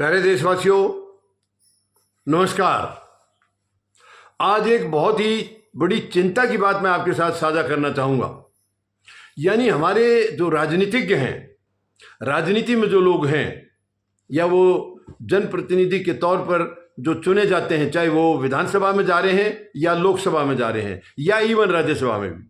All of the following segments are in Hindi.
प्यारे देशवासियों, नमस्कार। आज एक बहुत ही बड़ी चिंता की बात मैं आपके साथ साझा करना चाहूँगा। यानी हमारे जो राजनीतिज्ञ हैं, राजनीति में जो लोग हैं या वो जनप्रतिनिधि के तौर पर जो चुने जाते हैं, चाहे वो विधानसभा में जा रहे हैं या लोकसभा में जा रहे हैं या इवन राज्यसभा में भी,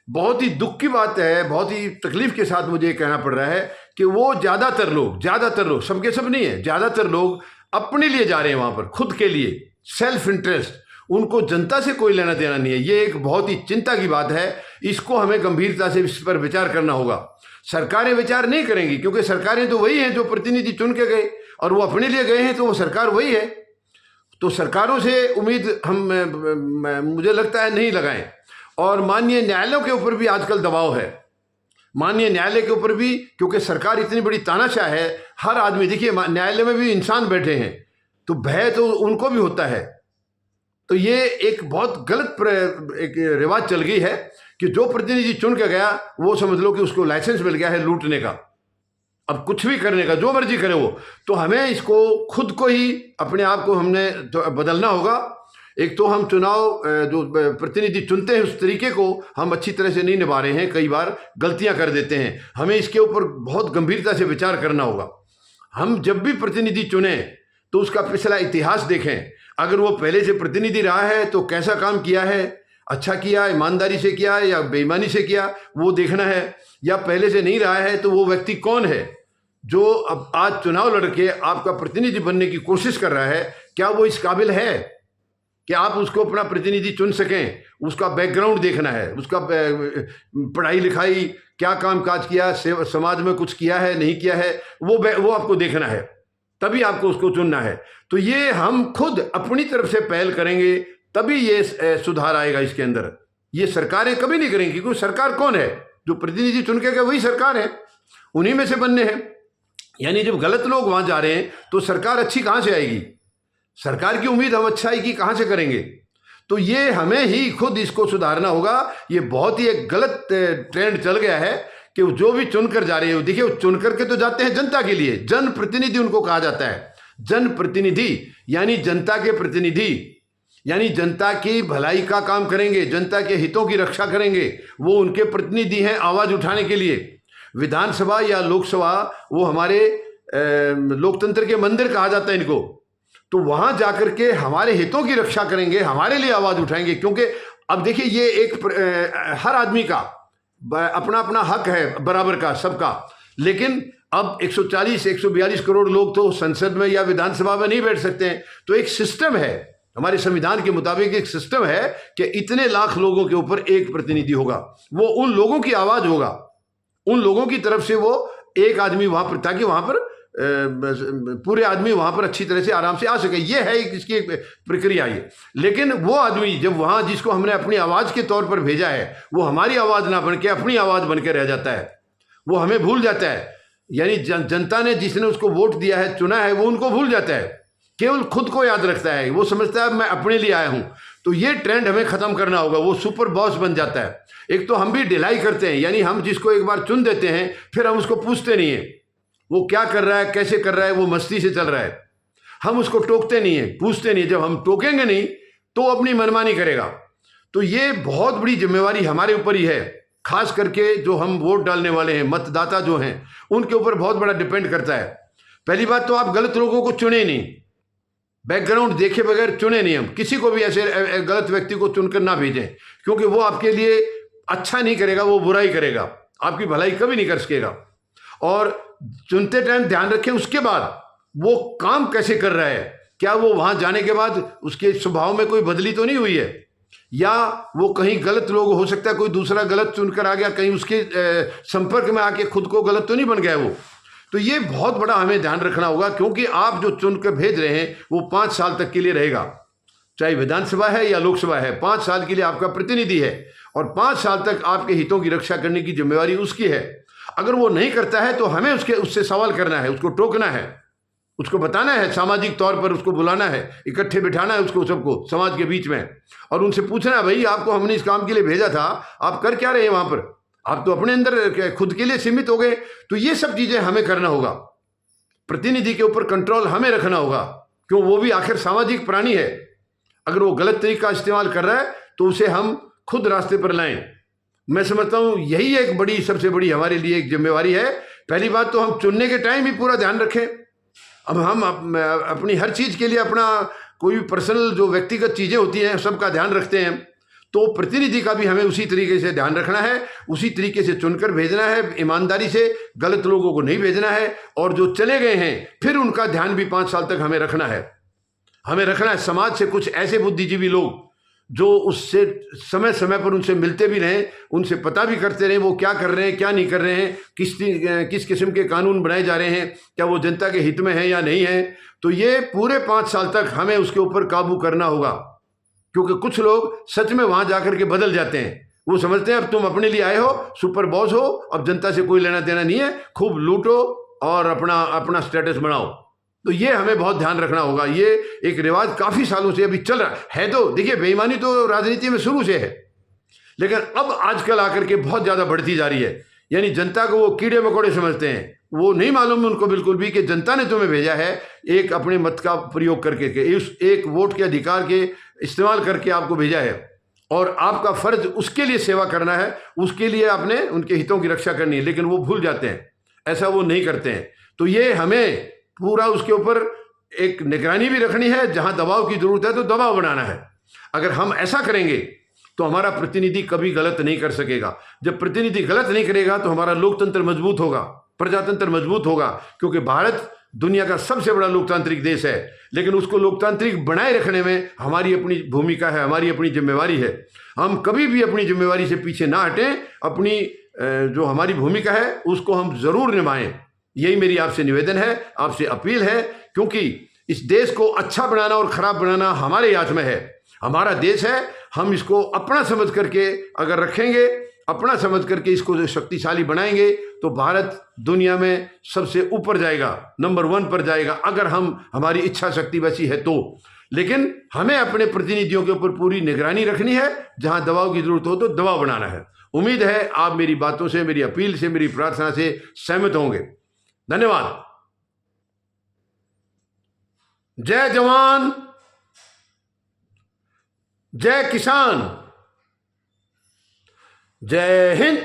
बहुत ही दुख की बात है, बहुत ही तकलीफ के साथ मुझे कहना पड़ रहा है कि वो ज़्यादातर लोग, सबके सब नहीं है, ज़्यादातर लोग अपने लिए जा रहे हैं वहाँ पर, खुद के लिए, सेल्फ इंटरेस्ट। उनको जनता से कोई लेना देना नहीं है। ये एक बहुत ही चिंता की बात है। इसको हमें गंभीरता से इस पर विचार करना होगा। सरकारें विचार नहीं करेंगी क्योंकि सरकारें तो वही हैं जो प्रतिनिधि चुन के गए, और वो अपने लिए गए हैं तो वो सरकार वही है। तो सरकारों से उम्मीद हम मुझे लगता है नहीं लगाएं। और माननीय न्यायालयों के ऊपर भी आजकल दबाव है, माननीय न्यायालय के ऊपर भी, क्योंकि सरकार इतनी बड़ी तानाशाह है। हर आदमी, देखिए न्यायालय में भी इंसान बैठे हैं तो भय तो उनको भी होता है। तो ये एक बहुत गलत एक रिवाज चल गई है कि जो प्रतिनिधि चुन के गया वो समझ लो कि उसको लाइसेंस मिल गया है लूटने का, अब कुछ भी करने का, जो मर्जी करे वो। तो हमें इसको खुद को ही, अपने आप को हमने तो बदलना होगा। एक तो हम चुनाव जो प्रतिनिधि चुनते हैं उस तरीके को हम अच्छी तरह से नहीं निभा रहे हैं, कई बार गलतियां कर देते हैं। हमें इसके ऊपर बहुत गंभीरता से विचार करना होगा। हम जब भी प्रतिनिधि चुने तो उसका पिछला इतिहास देखें। अगर वो पहले से प्रतिनिधि रहा है तो कैसा काम किया है, अच्छा किया, ईमानदारी से किया या बेईमानी से किया, वो देखना है। या पहले से नहीं रहा है तो वो व्यक्ति कौन है जो अब आज चुनाव लड़के आपका प्रतिनिधि बनने की कोशिश कर रहा है, क्या वो इस काबिल है कि आप उसको अपना प्रतिनिधि चुन सकें। उसका बैकग्राउंड देखना है, उसका पढ़ाई लिखाई, क्या काम काज किया, समाज में कुछ किया है नहीं किया है, वो आपको देखना है, तभी आपको उसको चुनना है। तो ये हम खुद अपनी तरफ से पहल करेंगे तभी ये सुधार आएगा इसके अंदर। ये सरकारें कभी नहीं करेंगी, क्योंकि सरकार कौन है? जो प्रतिनिधि चुन के गए वही सरकार है, उन्हीं में से बनने हैं। यानी जब गलत लोग वहां जा रहे हैं तो सरकार अच्छी कहां से आएगी? सरकार की उम्मीद हम अच्छाई की कहां से करेंगे? तो ये हमें ही खुद इसको सुधारना होगा। ये बहुत ही एक गलत ट्रेंड चल गया है कि जो भी चुनकर जा रहे हो, देखिए वो चुन करके तो जाते हैं जनता के लिए, जनप्रतिनिधि उनको कहा जाता है। जनप्रतिनिधि यानी जनता के प्रतिनिधि, यानी जनता की भलाई का काम करेंगे, जनता के हितों की रक्षा करेंगे, वो उनके प्रतिनिधि हैं आवाज उठाने के लिए। विधानसभा या लोकसभा वो हमारे लोकतंत्र के मंदिर कहा जाता है इनको। तो वहां जाकर के हमारे हितों की रक्षा करेंगे, हमारे लिए आवाज उठाएंगे। क्योंकि अब देखिए ये एक हर आदमी का अपना अपना हक है बराबर का, सबका। लेकिन अब 140 142 करोड़ लोग तो संसद में या विधानसभा में नहीं बैठ सकते हैं। तो एक सिस्टम है, हमारे संविधान के मुताबिक एक सिस्टम है कि इतने लाख लोगों के ऊपर एक प्रतिनिधि होगा, वो उन लोगों की आवाज होगा, उन लोगों की तरफ से वो एक आदमी वहां पर, ताकि वहां पर पूरे आदमी वहां पर अच्छी तरह से आराम से आ सके। ये है इसकी प्रक्रिया ये। लेकिन वो आदमी जब वहां जिसको हमने अपनी आवाज के तौर पर भेजा है, वो हमारी आवाज ना बन के अपनी आवाज बन के रह जाता है, वो हमें भूल जाता है। यानी जनता ने जिसने उसको वोट दिया है, चुना है, वो उनको भूल जाता है, केवल खुद को याद रखता है। वो समझता है मैं अपने लिए आया हूं। तो ये ट्रेंड हमें खत्म करना होगा। वो सुपर बॉस बन जाता है। एक तो हम भी ढिलाई करते हैं, यानी हम जिसको एक बार चुन देते हैं फिर हम उसको पूछते नहीं है वो क्या कर रहा है, कैसे कर रहा है, वो मस्ती से चल रहा है। हम उसको टोकते नहीं है, पूछते नहीं। जब हम टोकेंगे नहीं तो अपनी मनमानी करेगा। तो ये बहुत बड़ी जिम्मेवारी हमारे ऊपर ही है, खास करके जो हम वोट डालने वाले हैं, मतदाता जो हैं, उनके ऊपर बहुत बड़ा डिपेंड करता है। पहली बात तो आप गलत लोगों को चुने नहीं, बैकग्राउंड देखे बगैर चुने नहीं। हम किसी को भी ऐसे गलत व्यक्ति को चुनकर ना भेजें, क्योंकि वो आपके लिए अच्छा नहीं करेगा, वो बुराई करेगा, आपकी भलाई कभी नहीं कर सकेगा। और चुनते टाइम ध्यान रखें उसके बाद वो काम कैसे कर रहा है, क्या वो वहां जाने के बाद उसके स्वभाव में कोई बदली तो नहीं हुई है, या वो कहीं गलत लोग, हो सकता है कोई दूसरा गलत चुनकर आ गया, कहीं उसके संपर्क में आके खुद को गलत तो नहीं बन गया वो। तो ये बहुत बड़ा हमें ध्यान रखना होगा, क्योंकि आप जो चुनकर भेज रहे हैं वो 5 साल तक के लिए रहेगा, चाहे विधानसभा है या लोकसभा है। 5 साल के लिए आपका प्रतिनिधि है और 5 साल तक आपके हितों की रक्षा करने की जिम्मेवारी उसकी है। अगर वो नहीं करता है तो हमें उससे सवाल करना है, उसको टोकना है, उसको बताना है, सामाजिक तौर पर उसको बुलाना है, इकट्ठे बिठाना है उसको, सबको समाज के बीच में, और उनसे पूछना है भाई आपको हमने इस काम के लिए भेजा था, आप कर क्या रहे हैं वहां पर? आप तो अपने अंदर खुद के लिए सीमित हो गए। तो ये सब चीजें हमें करना होगा। प्रतिनिधि के ऊपर कंट्रोल हमें रखना होगा, क्यों, वो भी आखिर सामाजिक प्राणी है। अगर वो गलत तरीका इस्तेमाल कर रहा है तो उसे हम खुद रास्ते पर लाएं। मैं समझता हूं यही एक बड़ी, सबसे बड़ी हमारे लिए एक जिम्मेवारी है। पहली बात तो हम चुनने के टाइम ही पूरा ध्यान रखें। अब हम अपनी हर चीज़ के लिए अपना कोई भी पर्सनल जो व्यक्तिगत चीज़ें होती हैं सबका ध्यान रखते हैं, तो प्रतिनिधि का भी हमें उसी तरीके से ध्यान रखना है, उसी तरीके से चुनकर भेजना है, ईमानदारी से, गलत लोगों को नहीं भेजना है। और जो चले गए हैं फिर उनका ध्यान भी 5 साल तक हमें रखना है। हमें रखना है समाज से कुछ ऐसे बुद्धिजीवी लोग जो उससे समय समय पर उनसे मिलते भी रहें, उनसे पता भी करते रहें वो क्या कर रहे हैं, क्या नहीं कर रहे हैं, किस किस्म के कानून बनाए जा रहे हैं, क्या वो जनता के हित में है या नहीं है। तो ये पूरे 5 साल तक हमें उसके ऊपर काबू करना होगा, क्योंकि कुछ लोग सच में वहां जाकर के बदल जाते हैं। वो समझते हैं अब तुम अपने लिए आए हो, सुपर बॉस हो, अब जनता से कोई लेना देना नहीं है, खूब लूटो और अपना अपना स्टेटस बढ़ाओ। तो ये हमें बहुत ध्यान रखना होगा। ये एक रिवाज काफी सालों से अभी चल रहा है। तो देखिए, बेईमानी तो राजनीति में शुरू से है, लेकिन अब आजकल आकर के बहुत ज्यादा बढ़ती जा रही है। यानी जनता को वो कीड़े मकोड़े समझते हैं। वो नहीं मालूम उनको बिल्कुल भी कि जनता ने तुम्हें भेजा है एक अपने मत का प्रयोग करके के इस एक वोट के अधिकार के इस्तेमाल करके आपको भेजा है, और आपका फर्ज उसके लिए सेवा करना है, उसके लिए आपने उनके हितों की रक्षा करनी है। लेकिन वो भूल जाते हैं, ऐसा वो नहीं करते हैं। तो ये हमें पूरा उसके ऊपर एक निगरानी भी रखनी है। जहां दबाव की जरूरत है तो दबाव बनाना है। अगर हम ऐसा करेंगे तो हमारा प्रतिनिधि कभी गलत नहीं कर सकेगा। जब प्रतिनिधि गलत नहीं करेगा तो हमारा लोकतंत्र मजबूत होगा, प्रजातंत्र मजबूत होगा। क्योंकि भारत दुनिया का सबसे बड़ा लोकतांत्रिक देश है, लेकिन उसको लोकतांत्रिक बनाए रखने में हमारी अपनी भूमिका है, हमारी अपनी जिम्मेवारी है। हम कभी भी अपनी जिम्मेवारी से पीछे ना हटें, अपनी जो हमारी भूमिका है उसको हम जरूर निभाएं। यही मेरी आपसे निवेदन है, आपसे अपील है, क्योंकि इस देश को अच्छा बनाना और खराब बनाना हमारे हाथ में है। हमारा देश है, हम इसको अपना समझ करके अगर रखेंगे, अपना समझ करके इसको जो शक्तिशाली बनाएंगे तो भारत दुनिया में सबसे ऊपर जाएगा, नंबर 1 पर जाएगा, अगर हमारी इच्छा शक्ति वैसी है तो। लेकिन हमें अपने प्रतिनिधियों के ऊपर पूरी निगरानी रखनी है। जहां दबाव की जरूरत हो तो दबाव बनाना है। उम्मीद है आप मेरी बातों से, मेरी अपील से, मेरी प्रार्थना से सहमत होंगे। धन्यवाद। जय जवान, जय किसान, जय हिंद।